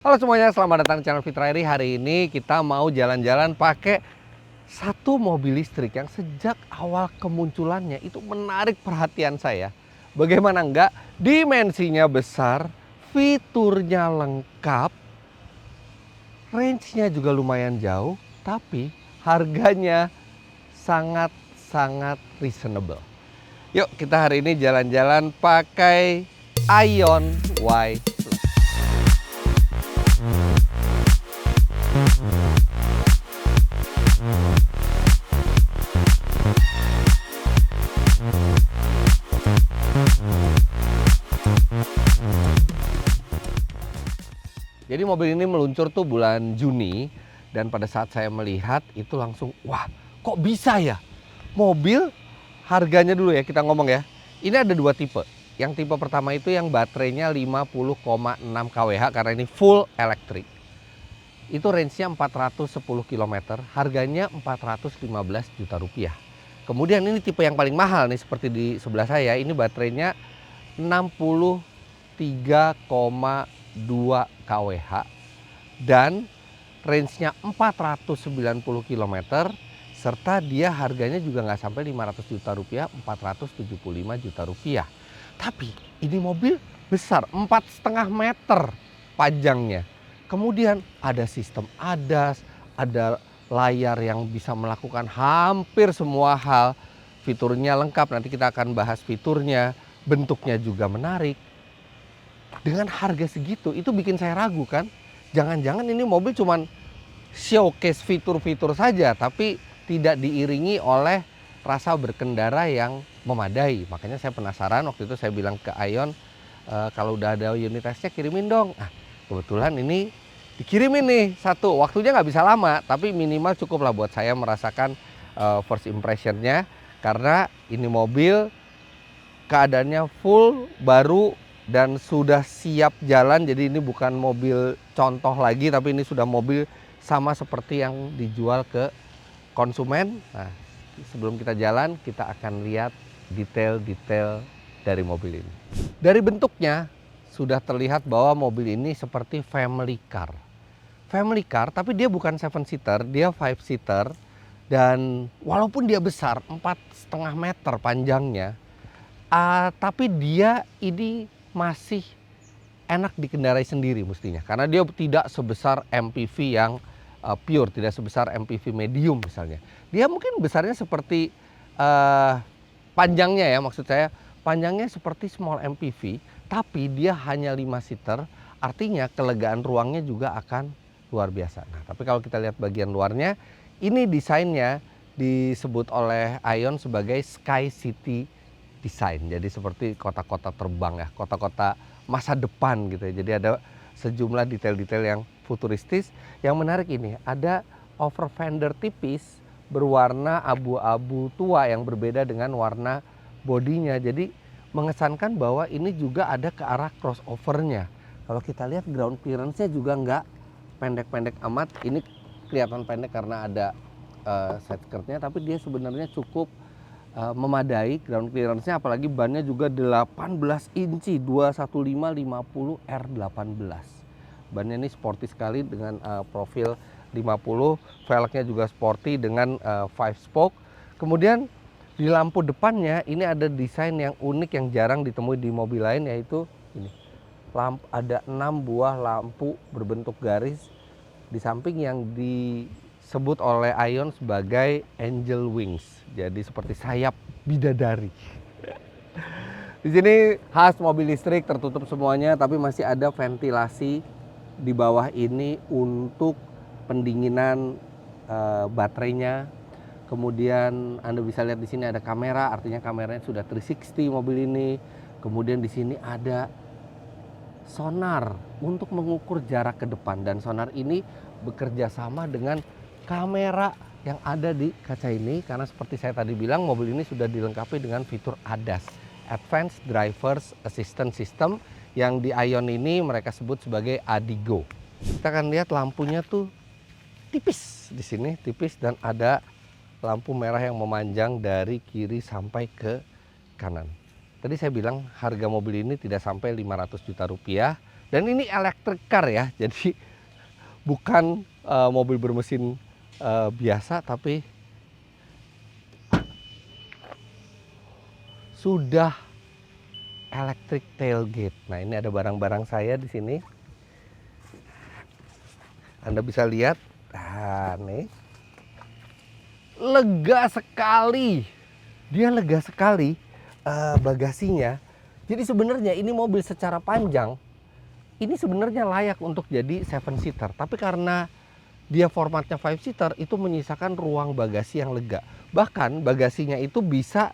Halo semuanya, selamat datang di channel Fitra Eri. Hari ini kita mau jalan-jalan pakai satu mobil listrik yang sejak awal kemunculannya itu menarik perhatian saya. Bagaimana enggak, dimensinya besar, fiturnya lengkap, range-nya juga lumayan jauh, tapi harganya sangat-sangat reasonable. Yuk kita hari ini jalan-jalan pakai Aion Y. Jadi mobil ini meluncur tuh bulan Juni, dan pada saat saya melihat itu langsung, wah kok bisa ya? Mobil harganya dulu ya kita ngomong ya. Ini ada dua tipe. Yang tipe pertama itu yang baterainya 50,6 kWh karena ini full elektrik. Itu range-nya 410 km, harganya 415 juta rupiah. Kemudian ini tipe yang paling mahal nih seperti di sebelah saya, ini baterainya 63,2 kWh dan range-nya 490 km, serta dia harganya juga nggak sampai 500 juta rupiah, 475 juta rupiah. Tapi ini mobil besar, 4,5 meter panjangnya. Kemudian ada sistem ADAS, ada layar yang bisa melakukan hampir semua hal. Fiturnya lengkap, nanti kita akan bahas fiturnya. Bentuknya juga menarik. Dengan harga segitu itu bikin saya ragu kan. Jangan-jangan ini mobil cuman showcase fitur-fitur saja, tapi tidak diiringi oleh rasa berkendara yang memadai. Makanya saya penasaran, waktu itu saya bilang ke Aion, kalau udah ada unit testnya kirimin dong. Nah, kebetulan ini dikirimin nih satu. Waktunya nggak bisa lama, tapi minimal cukup lah buat saya merasakan first impressionnya. Karena ini mobil keadaannya full, baru, dan sudah siap jalan. Jadi ini bukan mobil contoh lagi, tapi ini sudah mobil sama seperti yang dijual ke konsumen. Nah, sebelum kita jalan, kita akan lihat detail-detail dari mobil ini. Dari bentuknya sudah terlihat bahwa mobil ini seperti family car. Family car, tapi dia bukan 7-seater, dia 5-seater. Dan walaupun dia besar, 4,5 meter panjangnya, tapi dia ini masih enak dikendarai sendiri mestinya. Karena dia tidak sebesar MPV yang pure, tidak sebesar MPV medium misalnya. Dia mungkin besarnya seperti panjangnya ya, maksud saya panjangnya seperti small MPV, tapi dia hanya 5-seater, artinya kelegaan ruangnya juga akan luar biasa. Nah, tapi kalau kita lihat bagian luarnya, ini desainnya disebut oleh Aion sebagai Sky City Design. Jadi seperti kota-kota terbang ya, kota-kota masa depan gitu ya. Jadi ada sejumlah detail-detail yang futuristis. Yang menarik ini, ada over fender tipis berwarna abu-abu tua yang berbeda dengan warna bodinya. Jadi mengesankan bahwa ini juga ada ke arah crossovernya. Kalau kita lihat ground clearance-nya juga nggak pendek-pendek amat. Ini kelihatan pendek karena ada side skirt-nya, tapi dia sebenarnya cukup memadai ground clearance-nya, apalagi bannya juga 18 inci 215/50 R18. Bannya ini sporty sekali dengan profil 50, velgnya juga sporty dengan 5 spoke. Kemudian di lampu depannya ini ada desain yang unik yang jarang ditemui di mobil lain, yaitu ini. Ada 6 buah lampu berbentuk garis di samping yang disebut oleh Aion sebagai angel wings. Jadi seperti sayap bidadari. Di sini khas mobil listrik, tertutup semuanya, tapi masih ada ventilasi di bawah ini untuk pendinginan baterainya. Kemudian Anda bisa lihat di sini ada kamera, artinya kameranya sudah 360 mobil ini. Kemudian di sini ada sonar untuk mengukur jarak ke depan, dan sonar ini bekerja sama dengan kamera yang ada di kaca ini, karena seperti saya tadi bilang, mobil ini sudah dilengkapi dengan fitur ADAS, Advanced Drivers Assistance System, yang di Aion ini mereka sebut sebagai ADIGO. Kita akan lihat lampunya tuh tipis di sini, tipis, dan ada lampu merah yang memanjang dari kiri sampai ke kanan. Tadi saya bilang harga mobil ini tidak sampai 500 juta rupiah, Dan ini electric car ya, jadi bukan mobil bermesin biasa, tapi sudah electric tailgate. Nah, ini ada barang-barang saya di sini. Anda bisa lihat. Nah, nih. Lega sekali. Dia lega sekali bagasinya. Jadi sebenarnya ini mobil secara panjang ini sebenarnya layak untuk jadi 7-seater. Tapi karena dia formatnya 5-seater itu menyisakan ruang bagasi yang lega. Bahkan bagasinya itu bisa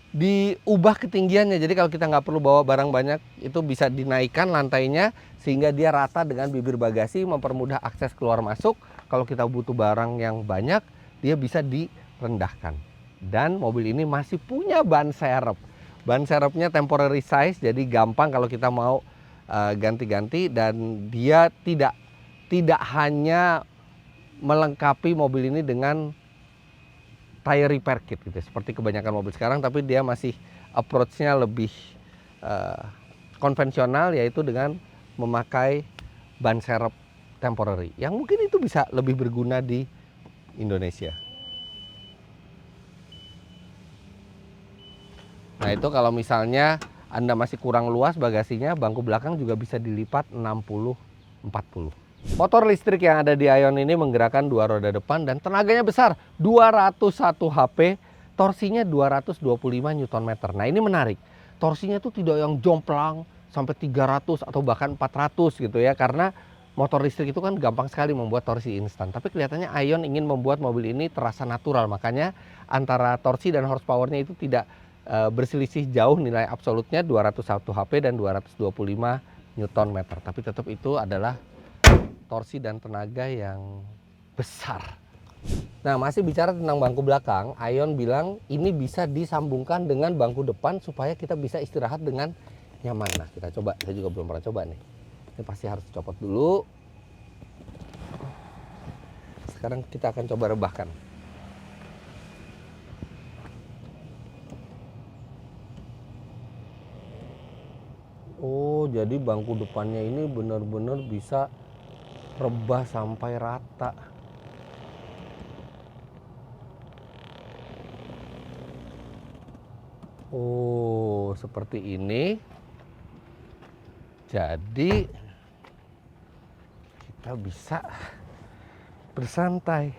diubah ketinggiannya. Jadi kalau kita nggak perlu bawa barang banyak, itu bisa dinaikkan lantainya sehingga dia rata dengan bibir bagasi, mempermudah akses keluar masuk. Kalau kita butuh barang yang banyak, dia bisa direndahkan. Dan mobil ini masih punya ban serep. Ban serepnya temporary size, jadi gampang kalau kita mau ganti-ganti. Dan dia tidak hanya melengkapi mobil ini dengan tire repair kit gitu, seperti kebanyakan mobil sekarang, tapi dia masih approach-nya lebih konvensional, yaitu dengan memakai ban serep temporary yang mungkin itu bisa lebih berguna di Indonesia. Nah, itu kalau misalnya Anda masih kurang luas bagasinya, bangku belakang juga bisa dilipat 60-40. Motor listrik yang ada di Aion ini menggerakkan dua roda depan dan tenaganya besar, 201 HP, torsinya 225 Nm. Nah, ini menarik. Torsinya itu tidak yang jomplang sampai 300 atau bahkan 400 gitu ya, karena motor listrik itu kan gampang sekali membuat torsi instan. Tapi kelihatannya Aion ingin membuat mobil ini terasa natural, makanya antara torsi dan horsepower-nya itu tidak berselisih jauh nilai absolutnya, 201 HP dan 225 Nm. Tapi tetap itu adalah torsi dan tenaga yang besar. Nah, masih bicara tentang bangku belakang, Aion bilang ini bisa disambungkan dengan bangku depan supaya kita bisa istirahat dengan nyaman. Nah, kita coba. Saya juga belum pernah coba nih. Ini pasti harus copot dulu. Sekarang kita akan coba rebahkan. Oh, jadi bangku depannya ini benar-benar bisa rebah sampai rata. Oh, seperti ini. Jadi kita bisa bersantai.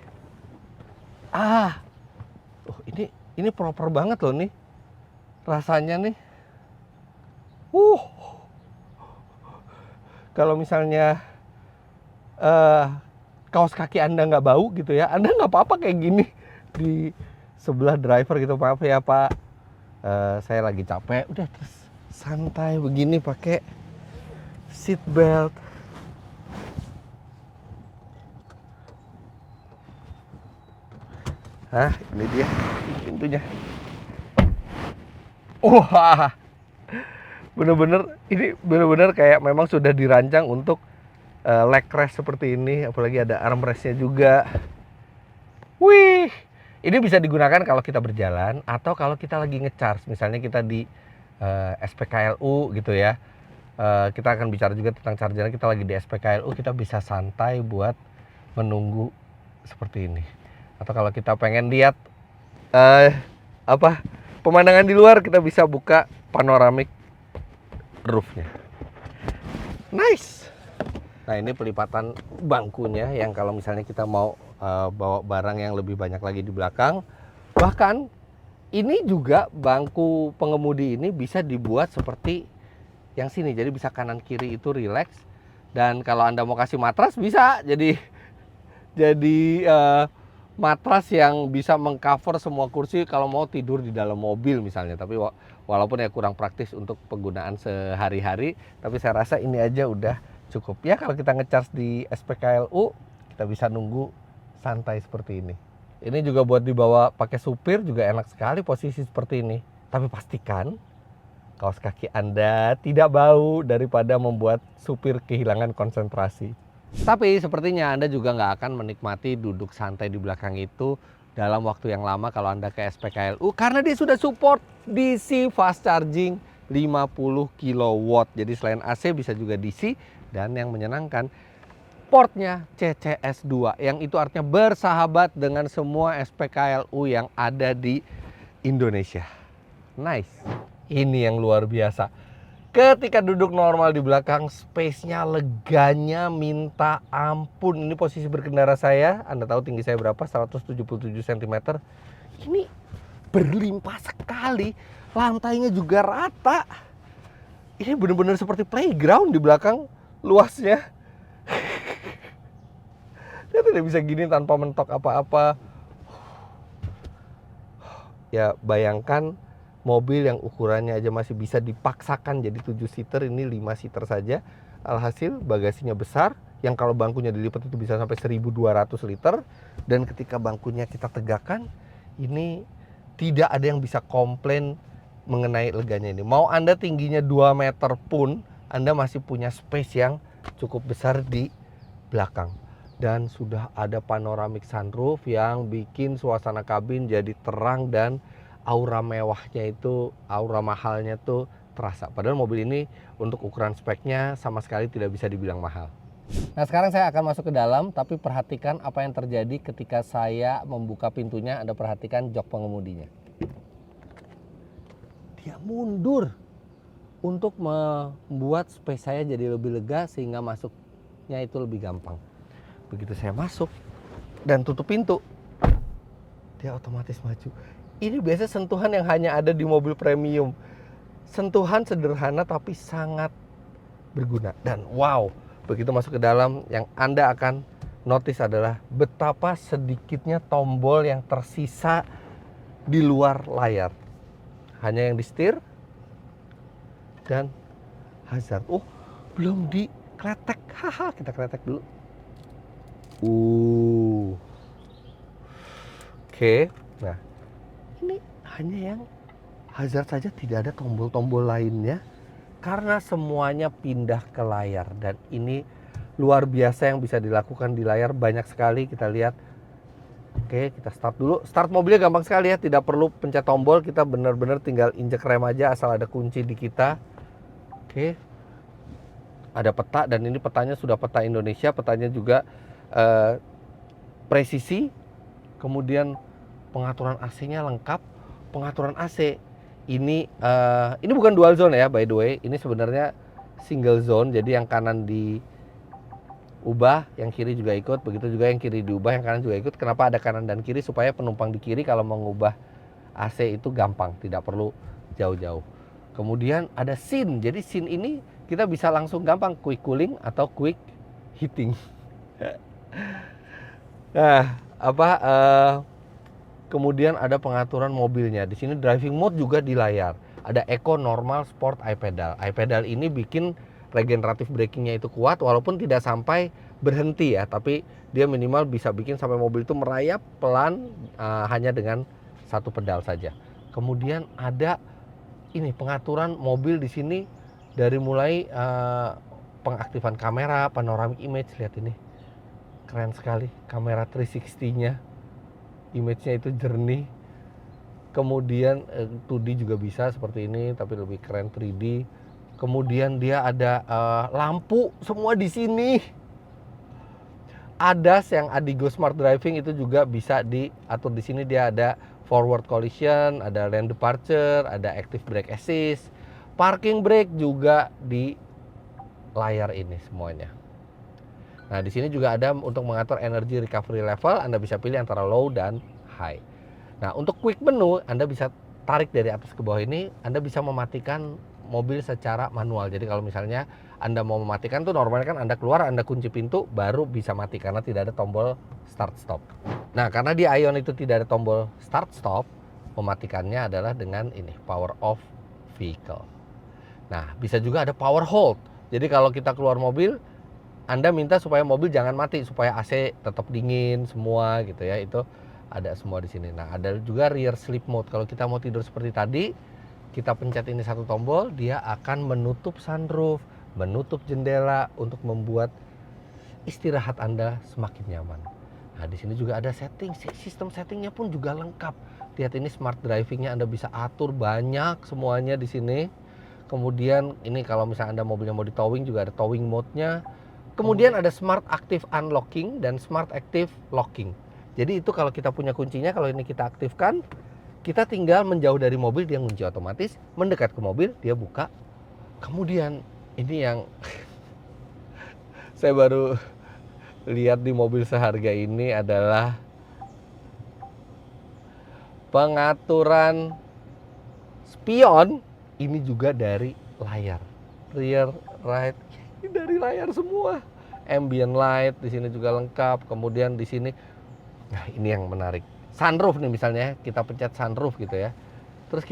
Oh, ini proper banget loh nih. Rasanya nih. Kalau misalnya kaos kaki Anda nggak bau gitu ya, Anda nggak apa-apa kayak gini di sebelah driver gitu. Maaf ya Pak, saya lagi capek, udah terus santai begini pakai seat belt. Ini dia pintunya. Wah, ini bener-bener kayak memang sudah dirancang untuk leg rest seperti ini, apalagi ada armrestnya juga. Wih, ini bisa digunakan kalau kita berjalan atau kalau kita lagi ngecharge, misalnya kita di SPKLU gitu ya. Kita akan bicara juga tentang charger. Kita lagi di SPKLU, kita bisa santai buat menunggu seperti ini. Atau kalau kita pengen lihat pemandangan di luar, kita bisa buka panoramic roofnya. Nice. Nah, ini pelipatan bangkunya yang kalau misalnya kita mau bawa barang yang lebih banyak lagi di belakang. Bahkan ini juga bangku pengemudi ini bisa dibuat seperti yang sini. Jadi bisa kanan kiri itu relax. Dan kalau Anda mau kasih matras bisa. Jadi matras yang bisa mengcover semua kursi kalau mau tidur di dalam mobil misalnya. Tapi walaupun ya kurang praktis untuk penggunaan sehari-hari, tapi saya rasa ini aja udah cukup. Ya kalau kita ngecharge di SPKLU, kita bisa nunggu santai seperti ini. Ini juga buat dibawa pakai supir juga enak sekali posisi seperti ini. Tapi pastikan kaos kaki Anda tidak bau daripada membuat supir kehilangan konsentrasi. Tapi sepertinya Anda juga nggak akan menikmati duduk santai di belakang itu dalam waktu yang lama kalau Anda ke SPKLU, karena dia sudah support DC fast charging, kW. Jadi selain AC bisa juga DC, dan yang menyenangkan portnya CCS2 yang itu artinya bersahabat dengan semua SPKLU yang ada di Indonesia. Nice. Ini yang luar biasa. Ketika duduk normal di belakang, space-nya leganya minta ampun. Ini posisi berkendara saya. Anda tahu tinggi saya berapa? 177 cm. Ini berlimpah sekali. Lantainya juga rata. Ini benar-benar seperti playground di belakang luasnya. Dia tidak bisa gini tanpa mentok apa-apa. Ya bayangkan mobil yang ukurannya aja masih bisa dipaksakan jadi 7 seater, ini 5 seater saja. Alhasil bagasinya besar, yang kalau bangkunya dilipat itu bisa sampai 1.200 liter. Dan ketika bangkunya kita tegakkan, ini tidak ada yang bisa komplain mengenai leganya ini. Mau Anda tingginya 2 meter pun, Anda masih punya space yang cukup besar di belakang. Dan sudah ada panoramic sunroof yang bikin suasana kabin jadi terang, dan aura mewahnya itu, aura mahalnya tuh terasa. Padahal mobil ini untuk ukuran speknya sama sekali tidak bisa dibilang mahal. Nah sekarang saya akan masuk ke dalam, tapi perhatikan apa yang terjadi ketika saya membuka pintunya. Anda perhatikan jok pengemudinya. Dia mundur untuk membuat space saya jadi lebih lega sehingga masuknya itu lebih gampang. Begitu saya masuk dan tutup pintu, dia otomatis maju. Ini biasa sentuhan yang hanya ada di mobil premium. Sentuhan sederhana tapi sangat berguna. Dan wow, begitu masuk ke dalam, yang Anda akan notice adalah betapa sedikitnya tombol yang tersisa di luar layar. Hanya yang di setir dan hazard. Oh, belum dikletek. Haha, kita kletek dulu. Oke. Nah, ini hanya yang hazard saja, tidak ada tombol-tombol lainnya karena semuanya pindah ke layar. Dan ini luar biasa yang bisa dilakukan di layar, banyak sekali kita lihat. Oke, kita start dulu. Start mobilnya gampang sekali ya, tidak perlu pencet tombol, kita benar-benar tinggal injek rem aja asal ada kunci di kita. Oke. Ada peta, dan ini petanya sudah peta Indonesia, petanya juga presisi. Kemudian pengaturan AC-nya lengkap. Pengaturan AC ini bukan dual zone ya, by the way. Ini sebenarnya single zone. Jadi yang kanan diubah, yang kiri juga ikut. Begitu juga yang kiri diubah, yang kanan juga ikut. Kenapa ada kanan dan kiri? Supaya penumpang di kiri kalau mengubah AC itu gampang, tidak perlu jauh-jauh. Kemudian ada scene. Jadi scene ini kita bisa langsung gampang quick cooling atau quick heating. Nah, kemudian ada pengaturan mobilnya. Di sini driving mode juga di layar. Ada Eco, Normal, Sport, iPedal. iPedal ini bikin regeneratif brakingnya itu kuat, walaupun tidak sampai berhenti ya, tapi dia minimal bisa bikin sampai mobil itu merayap pelan hanya dengan satu pedal saja. Kemudian ada ini pengaturan mobil di sini dari mulai pengaktifan kamera, panoramic image. Lihat ini, keren sekali kamera 360-nya. Image-nya itu jernih. Kemudian 2D juga bisa seperti ini, tapi lebih keren 3D. Kemudian dia ada lampu semua di sini. ADAS yang Adigo Smart Driving itu juga bisa diatur di sini. Dia ada forward collision, ada lane departure, ada active brake assist, parking brake juga di layar ini semuanya. Nah, di sini juga ada untuk mengatur energy recovery level. Anda bisa pilih antara low dan high. Nah, untuk quick menu, Anda bisa tarik dari atas ke bawah ini. Anda bisa mematikan mobil secara manual. Jadi kalau misalnya Anda mau mematikan tuh normalnya kan Anda keluar, Anda kunci pintu, baru bisa mati karena tidak ada tombol start stop. Nah, karena di Ion itu tidak ada tombol start stop, mematikannya adalah dengan ini, power off vehicle. Nah, bisa juga ada power hold. Jadi kalau kita keluar mobil, Anda minta supaya mobil jangan mati, supaya AC tetap dingin semua gitu ya. Itu ada semua di sini. Nah, ada juga rear sleep mode. Kalau kita mau tidur seperti tadi, kita pencet ini satu tombol, dia akan menutup sunroof, menutup jendela untuk membuat istirahat Anda semakin nyaman. Nah, di sini juga ada setting, sistem settingnya pun juga lengkap. Lihat ini smart drivingnya, Anda bisa atur banyak semuanya di sini. Kemudian ini kalau misalnya Anda mobilnya mau di towing juga ada towing mode-nya. Kemudian ada smart active unlocking dan smart active locking. Jadi itu kalau kita punya kuncinya, kalau ini kita aktifkan, kita tinggal menjauh dari mobil, dia ngunci otomatis, mendekat ke mobil, dia buka. Kemudian ini yang saya baru lihat di mobil seharga ini adalah pengaturan spion. Ini juga dari layar, rear, right, ini dari layar semua. Ambient light di sini juga lengkap. Kemudian di sini, nah ini yang menarik, sunroof nih misalnya, kita pencet sunroof gitu ya. Terus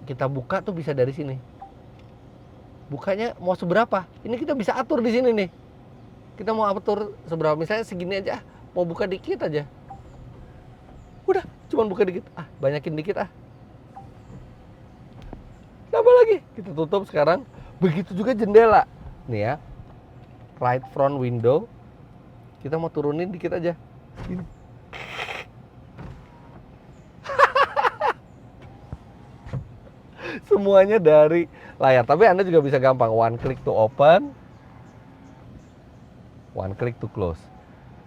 kita buka tuh bisa dari sini. Bukanya mau seberapa? Ini kita bisa atur di sini nih. Kita mau atur seberapa? Misalnya segini aja, mau buka dikit aja. Udah, cuman buka dikit. Banyakin dikit Tambah lagi, kita tutup sekarang. Begitu juga jendela. Nih ya, right front window. Kita mau turunin dikit aja. Gini. Semuanya dari layar. Tapi Anda juga bisa gampang, one click to open, one click to close.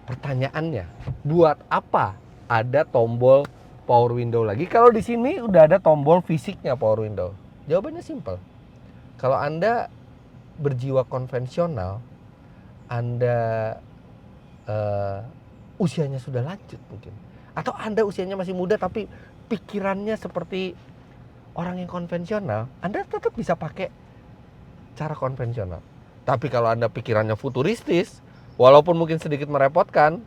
Pertanyaannya, buat apa ada tombol power window lagi kalau di sini udah ada tombol fisiknya power window? Jawabannya simpel. Kalau Anda berjiwa konvensional, Anda usianya sudah lanjut mungkin, atau Anda usianya masih muda tapi pikirannya seperti orang yang konvensional, Anda tetap bisa pakai cara konvensional. Tapi kalau Anda pikirannya futuristis, walaupun mungkin sedikit merepotkan,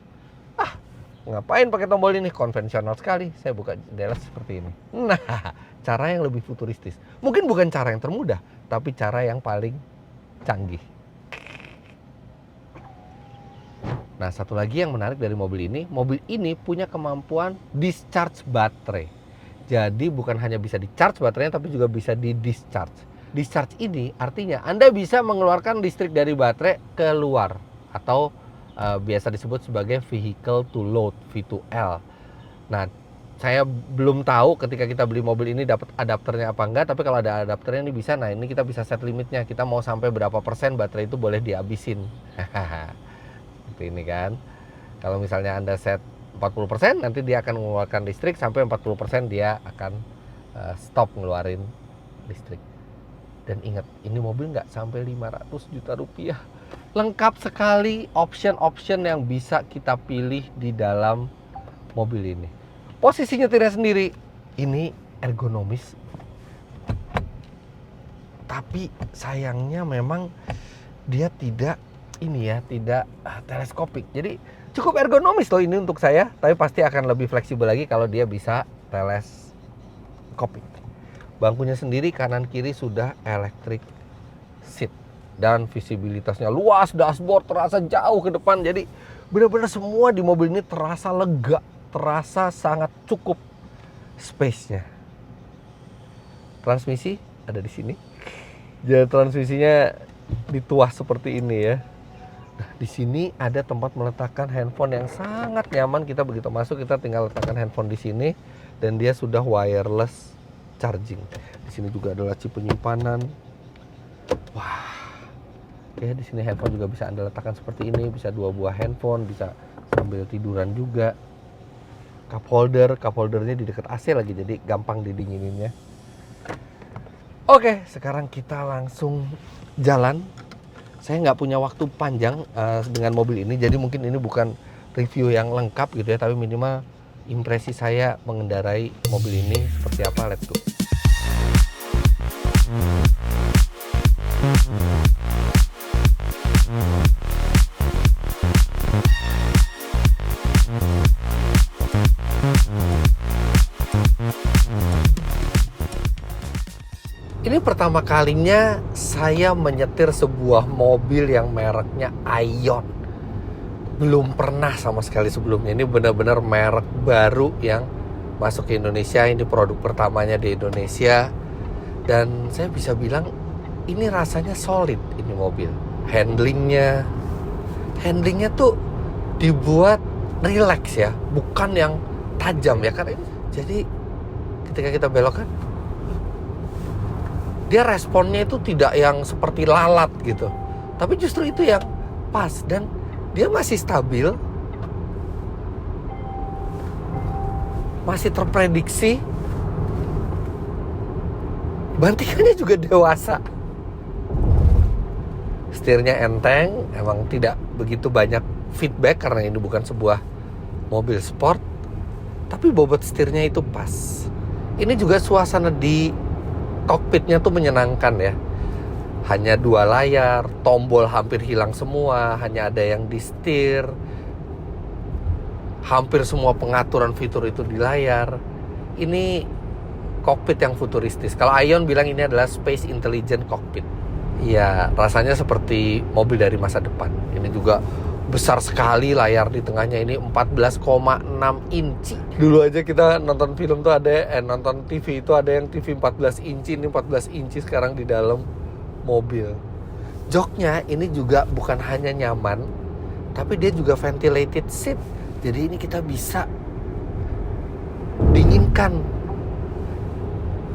ngapain pakai tombol ini, konvensional sekali, saya buka jendela seperti ini. Nah, cara yang lebih futuristis. Mungkin bukan cara yang termudah, tapi cara yang paling canggih. Nah, satu lagi yang menarik dari mobil ini punya kemampuan discharge baterai. Jadi bukan hanya bisa di-charge baterainya, tapi juga bisa di-discharge. Discharge ini artinya Anda bisa mengeluarkan listrik dari baterai keluar, atau biasa disebut sebagai vehicle to load, V2L. Nah, saya belum tahu ketika kita beli mobil ini dapat adapternya apa enggak, tapi kalau ada adapternya ini bisa. Nah, ini kita bisa set limitnya, kita mau sampai berapa persen baterai itu boleh dihabisin. Seperti ini kan. Kalau misalnya Anda set 40%, nanti dia akan mengeluarkan listrik, sampai 40% dia akan stop ngeluarin listrik. Dan ingat, ini mobil nggak sampai 500 juta rupiah. Lengkap sekali option-option yang bisa kita pilih di dalam mobil ini. Posisi nyetirnya sendiri, ini ergonomis. Tapi sayangnya memang dia tidak teleskopik. Jadi cukup ergonomis loh ini untuk saya, tapi pasti akan lebih fleksibel lagi kalau dia bisa teleskopik. Bangkunya sendiri kanan kiri sudah electric seat. Dan visibilitasnya luas, dashboard terasa jauh ke depan. Jadi benar-benar semua di mobil ini terasa lega, terasa sangat cukup space-nya. Transmisi ada di sini. Jadi transmisinya dituas seperti ini ya. Nah, di sini ada tempat meletakkan handphone yang sangat nyaman. Kita begitu masuk, kita tinggal letakkan handphone di sini dan dia sudah wireless charging. Di sini juga ada laci penyimpanan. Wah. Oke, di sini handphone juga bisa Anda letakkan seperti ini, bisa 2 buah handphone, bisa sambil tiduran juga. Cup holdernya di dekat AC lagi, jadi gampang didingininnya. Oke, sekarang kita langsung jalan. Saya nggak punya waktu panjang dengan mobil ini, jadi mungkin ini bukan review yang lengkap gitu ya, tapi minimal impresi saya mengendarai mobil ini seperti apa. Let's go. Ini pertama kalinya saya menyetir sebuah mobil yang mereknya Aion. Belum pernah sama sekali sebelumnya. Ini benar-benar merek baru yang masuk ke Indonesia. Ini produk pertamanya di Indonesia. Dan saya bisa bilang ini rasanya solid ini mobil. Handlingnya tuh dibuat relax ya, bukan yang tajam ya kan. Jadi ketika kita belokkan, dia responnya itu tidak yang seperti lalat gitu, tapi justru itu yang pas, dan dia masih stabil, masih terprediksi, bantingannya juga dewasa, setirnya enteng, emang tidak begitu banyak feedback karena ini bukan sebuah mobil sport, tapi bobot setirnya itu pas. Ini juga suasana di kokpitnya tuh menyenangkan ya. Hanya 2 layar, tombol hampir hilang semua, hanya ada yang di setir. Hampir semua pengaturan fitur itu di layar. Ini kokpit yang futuristis. Kalau Aion bilang ini adalah Space Intelligent Cockpit. Ya, rasanya seperti mobil dari masa depan. Ini juga besar sekali layar di tengahnya, ini 14,6 inci. Dulu aja kita nonton film tuh ada, nonton TV itu ada yang TV 14 inci, ini 14 inci sekarang di dalam mobil. Joknya ini juga bukan hanya nyaman, tapi dia juga ventilated seat. Jadi ini kita bisa dinginkan.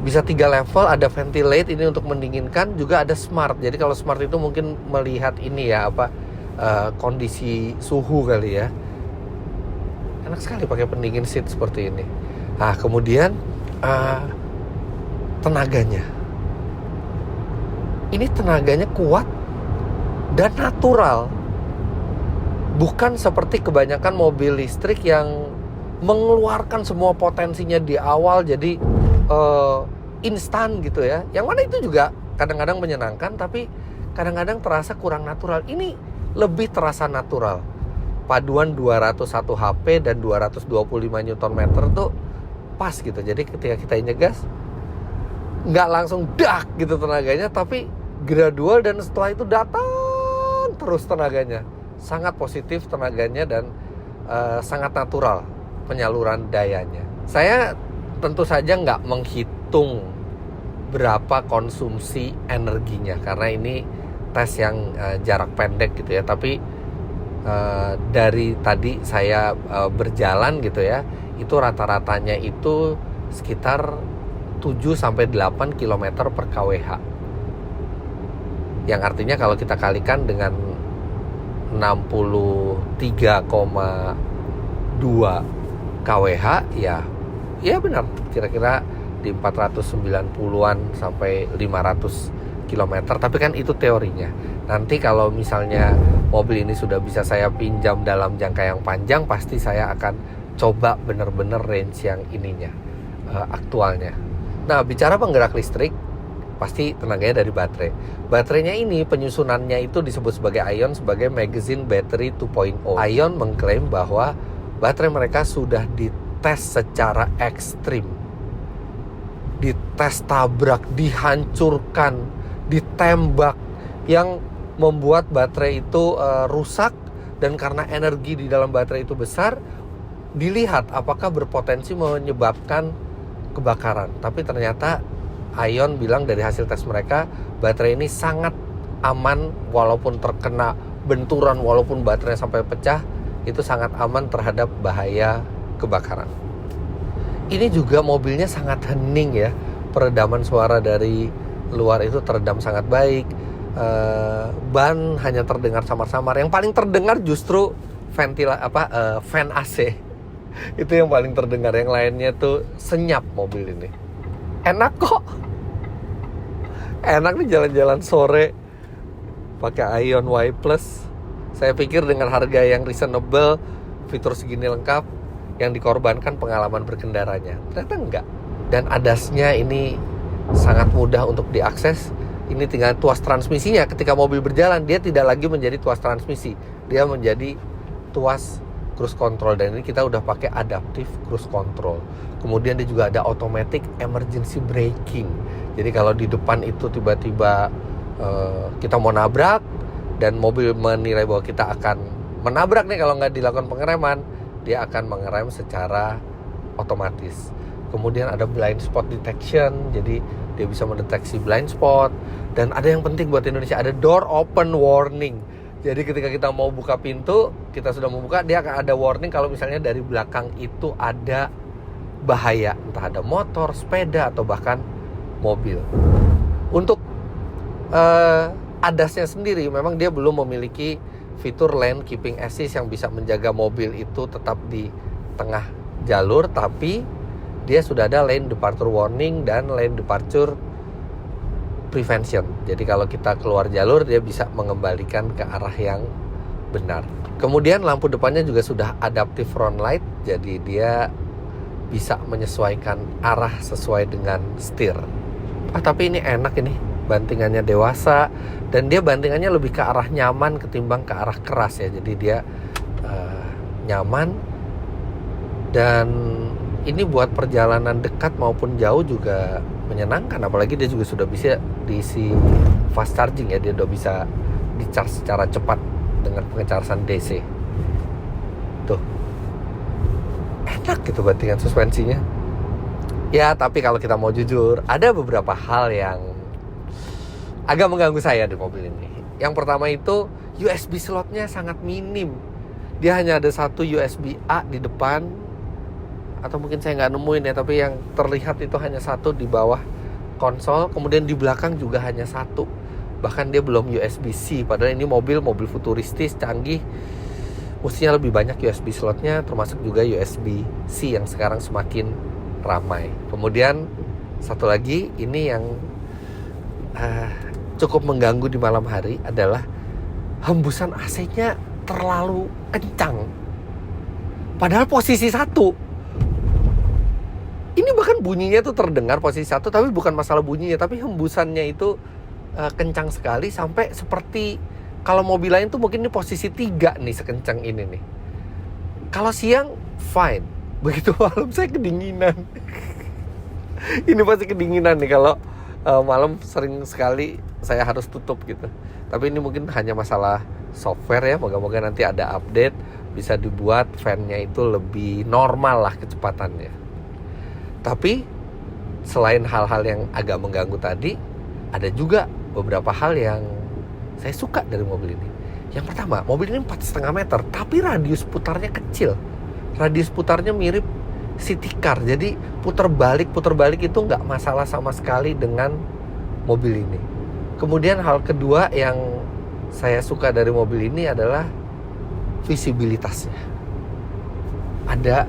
Bisa 3 level, ada ventilate ini untuk mendinginkan, juga ada smart. Jadi kalau smart itu mungkin melihat ini ya, kondisi suhu kali ya. Enak sekali pakai pendingin seat seperti ini. Nah, kemudian tenaganya. Ini tenaganya kuat dan natural. Bukan seperti kebanyakan mobil listrik yang mengeluarkan semua potensinya di awal jadi instan gitu ya. Yang mana itu juga kadang-kadang menyenangkan, tapi kadang-kadang terasa kurang natural. Ini lebih terasa natural. Paduan 201 HP dan 225 Nm tuh pas gitu. Jadi ketika kita nyegas, nggak langsung dak gitu tenaganya, tapi gradual, dan setelah itu datang terus tenaganya. Sangat positif tenaganya dan sangat natural penyaluran dayanya. Saya tentu saja nggak menghitung berapa konsumsi energinya, karena ini tes yang jarak pendek gitu ya. Tapi dari tadi saya berjalan gitu ya, itu rata-ratanya itu sekitar 7-8 km per kWh. Yang artinya kalau kita kalikan dengan 63,2 kWh ya benar, kira-kira di 490-an sampai 500 km. Tapi kan itu teorinya. Nanti kalau misalnya mobil ini sudah bisa saya pinjam dalam jangka yang panjang, pasti saya akan coba benar-benar range yang ininya, aktualnya. Nah, bicara penggerak listrik, pasti tenaganya dari baterai. Baterainya ini penyusunannya itu disebut sebagai Aion sebagai Magazine Battery 2.0. Aion mengklaim bahwa baterai mereka sudah dites secara ekstrim. Dites tabrak, dihancurkan, ditembak, yang membuat baterai itu rusak, dan karena energi di dalam baterai itu besar, dilihat apakah berpotensi menyebabkan kebakaran. Tapi ternyata Aion bilang dari hasil tes mereka, baterai ini sangat aman walaupun terkena benturan, walaupun baterai sampai pecah, itu sangat aman terhadap bahaya kebakaran. Ini juga mobilnya sangat hening ya, peredaman suara dari luar itu teredam sangat baik. Ban hanya terdengar samar-samar. Yang paling terdengar justru fan AC. Itu yang paling terdengar. Yang lainnya tuh senyap mobil ini. Enak kok. Enak nih jalan-jalan sore pakai Aion Y Plus. Saya pikir dengan harga yang reasonable, fitur segini lengkap, yang dikorbankan pengalaman berkendaranya. Ternyata enggak. Dan ADAS-nya ini sangat mudah untuk diakses. Ini tinggal tuas transmisinya. Ketika mobil berjalan, dia tidak lagi menjadi tuas transmisi, dia menjadi tuas cruise control. Dan ini kita udah pakai adaptive cruise control. Kemudian dia juga ada automatic emergency braking. Jadi kalau di depan itu tiba-tiba kita mau nabrak, dan mobil menilai bahwa kita akan menabrak nih kalau nggak dilakukan pengereman, dia akan mengerem secara otomatis. Kemudian ada blind spot detection, jadi dia bisa mendeteksi blind spot. Dan ada yang penting buat Indonesia, ada door open warning. Jadi ketika kita mau buka pintu, kita sudah membuka, dia akan ada warning kalau misalnya dari belakang itu ada bahaya, entah ada motor, sepeda, atau bahkan mobil. Untuk ADAS-nya sendiri memang dia belum memiliki fitur lane keeping assist yang bisa menjaga mobil itu tetap di tengah jalur, tapi dia sudah ada lane departure warning dan lane departure prevention. Jadi kalau kita keluar jalur, dia bisa mengembalikan ke arah yang benar. Kemudian lampu depannya juga sudah adaptive front light, jadi dia bisa menyesuaikan arah sesuai dengan setir. Tapi ini enak ini, bantingannya dewasa dan dia bantingannya lebih ke arah nyaman ketimbang ke arah keras ya. Jadi dia nyaman, dan ini buat perjalanan dekat maupun jauh juga menyenangkan. Apalagi dia juga sudah bisa diisi fast charging ya, dia udah bisa di-charge secara cepat dengan pengecasan DC. Tuh, enak gitu bantingan suspensinya. Ya, tapi kalau kita mau jujur, ada beberapa hal yang agak mengganggu saya di mobil ini. Yang pertama itu USB slotnya sangat minim. Dia hanya ada satu USB A di depan, atau mungkin saya nggak nemuin ya, tapi yang terlihat itu hanya satu di bawah konsol. Kemudian di belakang juga hanya satu. Bahkan dia belum USB-C. Padahal ini mobil futuristis, canggih. Mestinya lebih banyak USB slotnya, termasuk juga USB-C yang sekarang semakin ramai. Kemudian satu lagi, ini yang cukup mengganggu di malam hari adalah hembusan AC-nya terlalu kencang. Padahal posisi satu. Ini bahkan bunyinya tuh terdengar posisi satu, tapi bukan masalah bunyinya, tapi hembusannya itu kencang sekali sampai seperti kalau mobil lain tuh mungkin ini posisi 3 nih, sekencang ini nih. Kalau siang fine, begitu malam saya kedinginan. Ini pasti kedinginan nih kalau malam sering sekali saya harus tutup gitu. Tapi ini mungkin hanya masalah software ya, moga-moga nanti ada update bisa dibuat fan-nya itu lebih normal lah kecepatannya. Tapi selain hal-hal yang agak mengganggu tadi, ada juga beberapa hal yang saya suka dari mobil ini. Yang pertama, mobil ini 4,5 meter, tapi radius putarnya kecil. Radius putarnya mirip city car, jadi putar balik itu nggak masalah sama sekali dengan mobil ini. Kemudian hal kedua yang saya suka dari mobil ini adalah visibilitasnya. Ada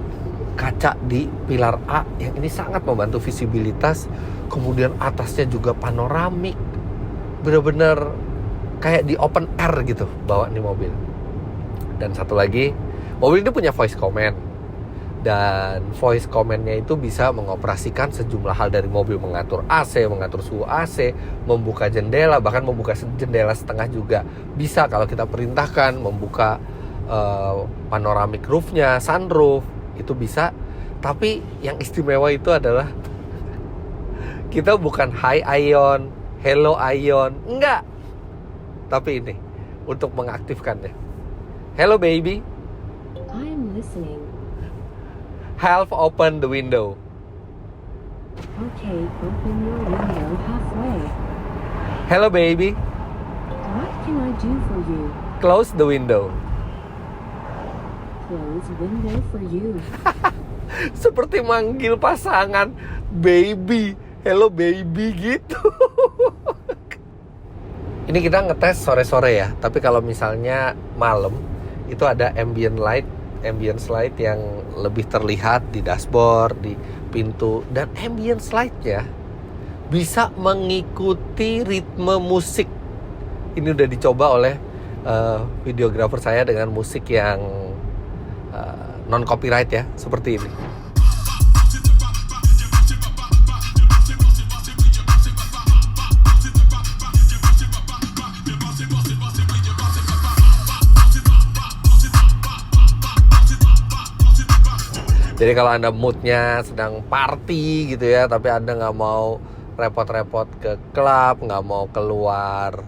kaca di pilar A yang ini sangat membantu visibilitas. Kemudian atasnya juga panoramik, benar-benar kayak di open air gitu bawa nih mobil. Dan satu lagi, mobil ini punya voice command, dan voice command-nya itu bisa mengoperasikan sejumlah hal dari mobil, mengatur AC, mengatur suhu AC, membuka jendela, bahkan membuka jendela setengah juga bisa kalau kita perintahkan, membuka panoramic roof-nya, sunroof, itu bisa. Tapi yang istimewa itu adalah kita bukan high ion, hello ion, enggak. Tapi ini untuk mengaktifkannya. Hello baby, I'm listening. half open the window. Okay, open your window halfway. Hello baby, What can I do for you? close the window. Close window for you. Seperti manggil pasangan, baby, hello baby gitu. Ini kita ngetes sore-sore ya, tapi kalau misalnya malam itu ada ambience light yang lebih terlihat di dashboard, di pintu, dan ambience light-nya bisa mengikuti ritme musik. Ini udah dicoba oleh videografer saya dengan musik yang non copyright ya, seperti ini. Jadi kalau Anda moodnya sedang party gitu ya, tapi Anda nggak mau repot-repot ke klub, nggak mau keluar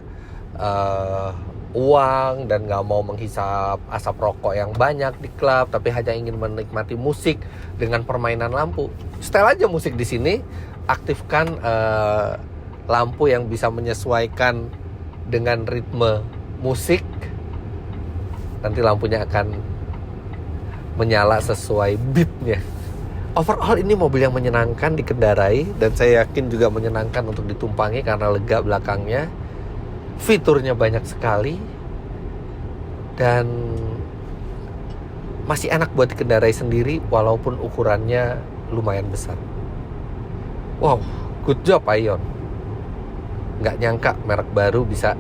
uang, dan nggak mau menghisap asap rokok yang banyak di klub, tapi hanya ingin menikmati musik dengan permainan lampu, setel aja musik di sini, aktifkan lampu yang bisa menyesuaikan dengan ritme musik, nanti lampunya akan menyala sesuai beatnya. Overall ini mobil yang menyenangkan dikendarai dan saya yakin juga menyenangkan untuk ditumpangi karena lega belakangnya. Fiturnya banyak sekali dan masih enak buat dikendarai sendiri walaupun ukurannya lumayan besar. Wow, good job Aion. Nggak nyangka merek baru bisa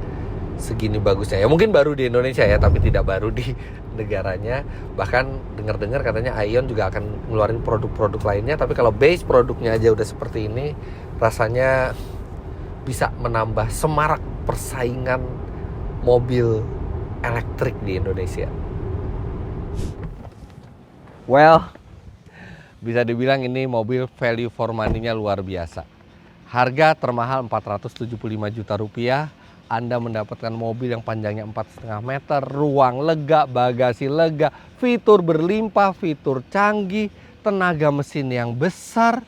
segini bagusnya. Ya mungkin baru di Indonesia ya, tapi tidak baru di negaranya. Bahkan dengar-dengar katanya Aion juga akan ngeluarin produk-produk lainnya. Tapi kalau base produknya aja udah seperti ini, rasanya bisa menambah semarak persaingan mobil elektrik di Indonesia. Well, bisa dibilang ini mobil value for money-nya luar biasa. Harga termahal 475 juta rupiah. Anda mendapatkan mobil yang panjangnya 4,5 meter, ruang lega, bagasi lega, fitur berlimpah, fitur canggih, tenaga mesin yang besar.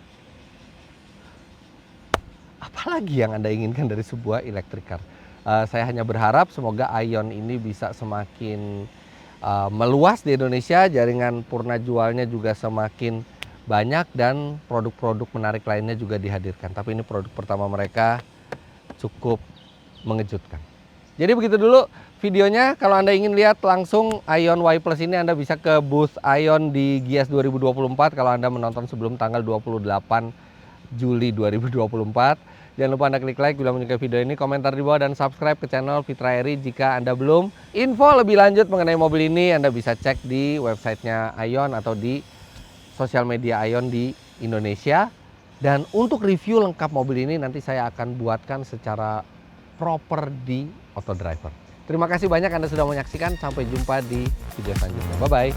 Apalagi yang Anda inginkan dari sebuah electric car? Saya hanya berharap semoga Aion ini bisa semakin meluas di Indonesia, jaringan purna jualnya juga semakin banyak dan produk-produk menarik lainnya juga dihadirkan. Tapi ini produk pertama mereka cukup mengejutkan. Jadi begitu dulu videonya. Kalau Anda ingin lihat langsung Aion Y Plus ini, Anda bisa ke booth Aion di Gias 2024 kalau Anda menonton sebelum tanggal 28 Juli 2024. Jangan lupa Anda klik like bila menyukai video ini, komentar di bawah, dan subscribe ke channel Fitra Eri jika Anda belum. Info lebih lanjut mengenai mobil ini Anda bisa cek di websitenya Aion atau di sosial media Aion di Indonesia. Dan untuk review lengkap mobil ini nanti saya akan buatkan secara proper di Autodriver. Terima kasih banyak Anda sudah menyaksikan. Sampai jumpa di video selanjutnya. Bye-bye.